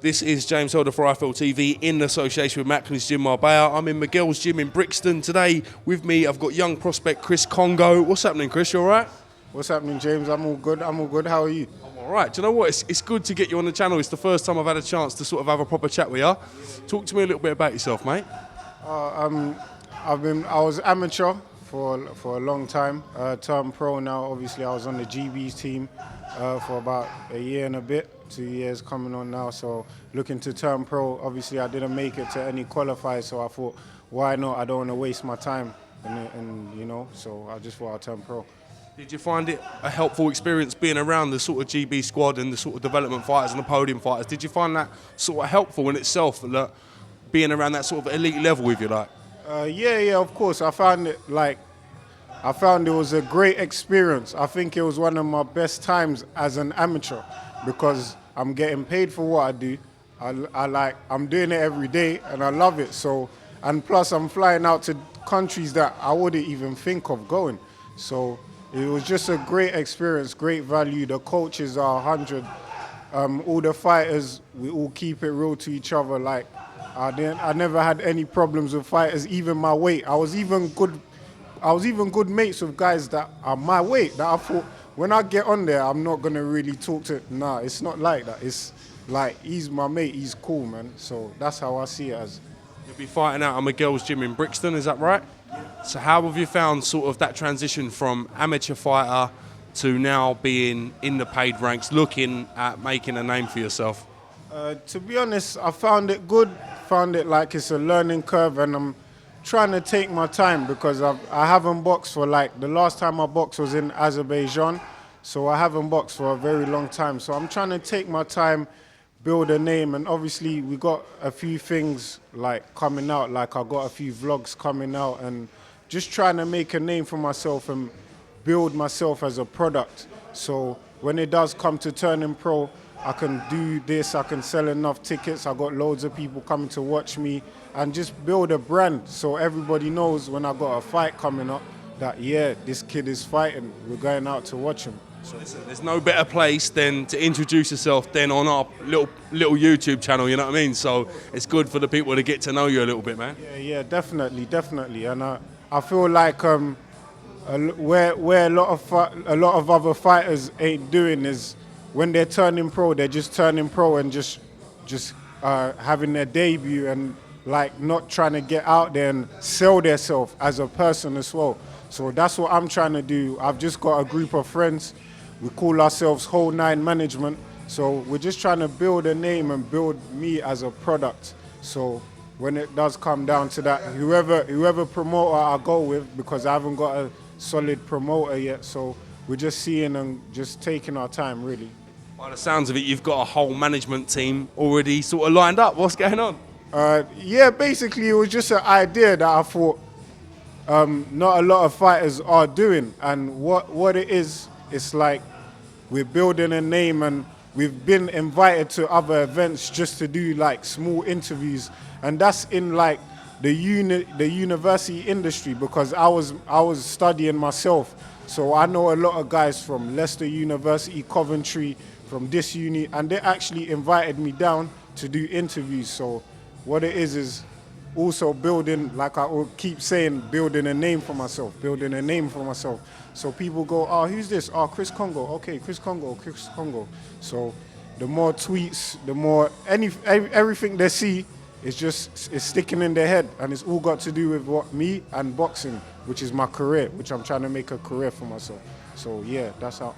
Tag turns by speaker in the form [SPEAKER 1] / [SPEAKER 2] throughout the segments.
[SPEAKER 1] This is James Holder for IFL TV in association with Macklin's Gym Marbella. I'm in Miguel's gym in Brixton. Today with me I've got young prospect Chris Kongo. What's happening, Chris? You all right?
[SPEAKER 2] What's happening, James? I'm all good. How are you?
[SPEAKER 1] I'm all right. Do you know what? It's good to get you on the channel. It's the first time I've had a chance to sort of have a proper chat with you. Talk to me a little bit about yourself, mate.
[SPEAKER 2] I was amateur for a long time. Turned pro now. Obviously, I was on the GB team for about a year and a bit. 2 years coming on now. So looking to turn pro. Obviously, I didn't make it to any qualifiers, so I thought, why not? I don't want to waste my time, and you know. So I just thought I'd turn pro.
[SPEAKER 1] Did you find it a helpful experience being around the sort of GB squad and the sort of development fighters and the podium fighters? Did you find that sort of helpful in itself, like, being around that sort of elite level, if you like?
[SPEAKER 2] Yeah, of course. I found it was a great experience. I think it was one of my best times as an amateur because I'm getting paid for what I do. I'm doing it every day and I love it. So, and plus I'm flying out to countries that I wouldn't even think of going. So it was just a great experience, great value. The coaches are 100. All the fighters, we all keep it real to each other. Like, I never had any problems with fighters, even my weight. I was even good mates with guys that are my weight, that I thought, when I get on there, I'm not gonna really talk to. Nah, it's not like that. It's like, he's my mate, he's cool, man. So that's how I see it as.
[SPEAKER 1] You'll be fighting out at Miguel's gym in Brixton, is that right? Yeah. So how have you found sort of that transition from amateur fighter to now being in the paid ranks, looking at making a name for yourself?
[SPEAKER 2] To be honest, I found it good. Found it like it's a learning curve, and I'm trying to take my time because I haven't boxed for, like, the last time I boxed was in Azerbaijan, so I haven't boxed for a very long time. So I'm trying to take my time, build a name, and obviously we got a few things like coming out, like I got a few vlogs coming out, and just trying to make a name for myself and build myself as a product. So when it does come to turning pro, I can do this, I can sell enough tickets, I got loads of people coming to watch me, and just build a brand so everybody knows when I got a fight coming up that, yeah, this kid is fighting, we're going out to watch him. So
[SPEAKER 1] listen, there's no better place than to introduce yourself than on our little YouTube channel, you know what I mean? So it's good for the people to get to know you a little bit, man.
[SPEAKER 2] Yeah, definitely. And I feel like where a lot of other fighters ain't doing is when they're turning pro, they're just turning pro and just having their debut and like not trying to get out there and sell themselves as a person as well. So that's what I'm trying to do. I've just got a group of friends. We call ourselves Whole Nine Management. So we're just trying to build a name and build me as a product. So when it does come down to that, whoever promoter I go with, because I haven't got a solid promoter yet, so we're just seeing and just taking our time, really.
[SPEAKER 1] By the sounds of it, you've got a whole management team already sort of lined up. What's going on?
[SPEAKER 2] Yeah, basically it was just an idea that I thought not a lot of fighters are doing, and what it is, it's like we're building a name, and we've been invited to other events just to do like small interviews, and that's in like the university industry, because I was studying myself, so I know a lot of guys from Leicester University, Coventry, from this uni, and they actually invited me down to do interviews. So what it is also building, like I will keep saying, building a name for myself. So people go, oh, who's this? Oh, Chris Kongo. Okay, Chris Kongo. So the more tweets, the more everything they see is sticking in their head, and it's all got to do with me and boxing, which is my career, which I'm trying to make a career for myself. So yeah, that's how.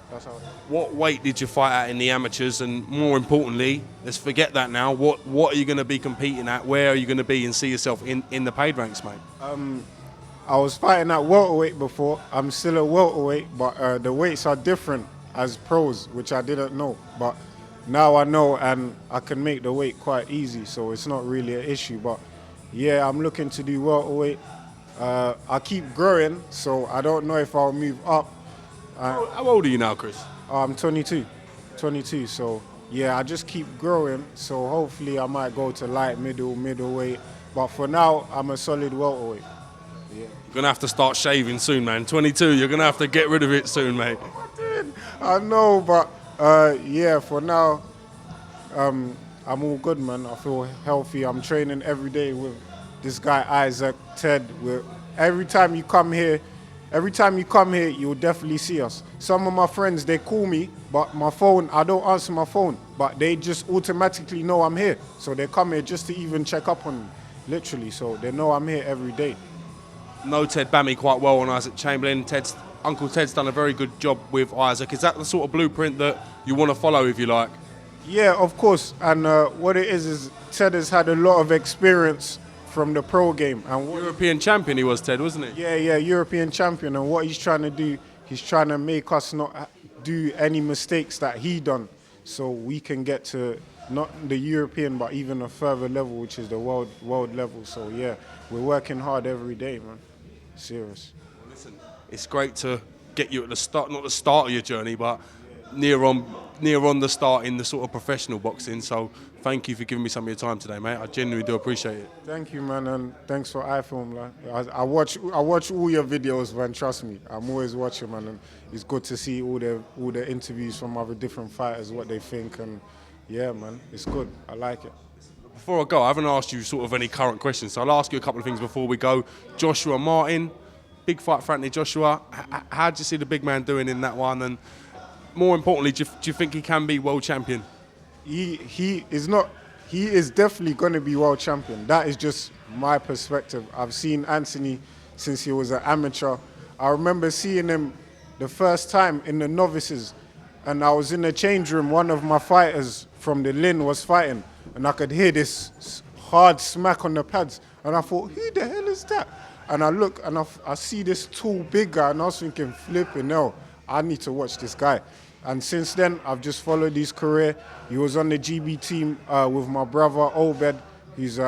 [SPEAKER 1] What weight did you fight at in the amateurs, and more importantly, let's forget that now. What are you going to be competing at? Where are you going to be and see yourself in the paid ranks, mate?
[SPEAKER 2] I was fighting at welterweight before. I'm still a welterweight, but the weights are different as pros, which I didn't know. But now I know, and I can make the weight quite easy, so it's not really an issue. But yeah, I'm looking to do welterweight. I keep growing, so I don't know if I'll move up.
[SPEAKER 1] How old are you now, Chris?
[SPEAKER 2] I'm 22, so yeah, I just keep growing, so hopefully I might go to light, middleweight, but for now, I'm a solid welterweight. Yeah.
[SPEAKER 1] You're going to have to start shaving soon, man. 22, you're going to have to get rid of it soon, mate.
[SPEAKER 2] I know, but yeah, for now, I'm all good, man. I feel healthy. I'm training every day with this guy Isaac, Ted. Every time you come here, you'll definitely see us. Some of my friends, they call me, but my phone, I don't answer my phone, but they just automatically know I'm here. So they come here just to even check up on me, literally. So they know I'm here every day.
[SPEAKER 1] Know Ted Bammy quite well on Isaac Chamberlain. Uncle Ted's done a very good job with Isaac. Is that the sort of blueprint that you want to follow, if you like?
[SPEAKER 2] Yeah, of course. And what it is Ted has had a lot of experience from the pro game. And
[SPEAKER 1] European champion he was, Ted, wasn't he?
[SPEAKER 2] Yeah, European champion. And what he's trying to do, he's trying to make us not do any mistakes that he done, so we can get to not the European, but even a further level, which is the world level. So yeah, we're working hard every day, man. Serious.
[SPEAKER 1] Well, listen, it's great to get you at the start, not the start of your journey, but near on the start in the sort of professional boxing. So thank you for giving me some of your time today, mate. I genuinely do appreciate it.
[SPEAKER 2] Thank you, man, and thanks for iFilm, man. I watch all your videos, man. Trust me, I'm always watching, man, and it's good to see all the interviews from other different fighters, what they think, and yeah, man, it's good. I like it.
[SPEAKER 1] Before I go, I haven't asked you sort of any current questions, so I'll ask you a couple of things before we go. Joshua Martin, big fight for Anthony Joshua. How do you see the big man doing in that one? And more importantly, do you think he can be world champion?
[SPEAKER 2] He is definitely going to be world champion. That is just my perspective. I've seen Anthony since he was an amateur. I remember seeing him the first time in the novices, and I was in the change room. One of my fighters from the Lin was fighting, and I could hear this hard smack on the pads, and I thought, who the hell is that? And I look, and I see this tall, big guy, and I was thinking, flipping hell, I need to watch this guy. And since then, I've just followed his career. He was on the GB team with my brother, Obed. He's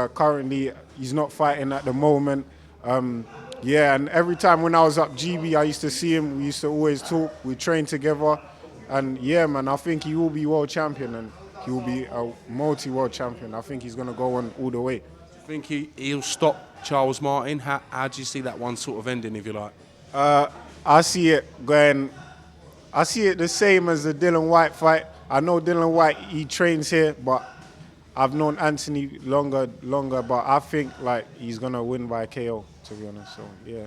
[SPEAKER 2] he's not fighting at the moment. Yeah, and every time when I was up GB, I used to see him. We used to always talk. We trained together. And yeah, man, I think he will be world champion, and he will be a multi-world champion. I think he's going to go on all the way.
[SPEAKER 1] Do you think he'll stop Charles Martin? How do you see that one sort of ending, if you like?
[SPEAKER 2] I see it the same as the Dylan White fight. I know Dylan White, he trains here, but I've known Anthony longer, but I think like he's going to win by KO, to be honest. So, yeah.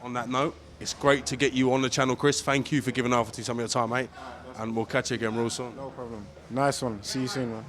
[SPEAKER 1] On that note, it's great to get you on the channel, Chris. Thank you for giving Alpha some of your time, mate. And we'll catch you again real soon.
[SPEAKER 2] No problem. Nice one. See you soon, man.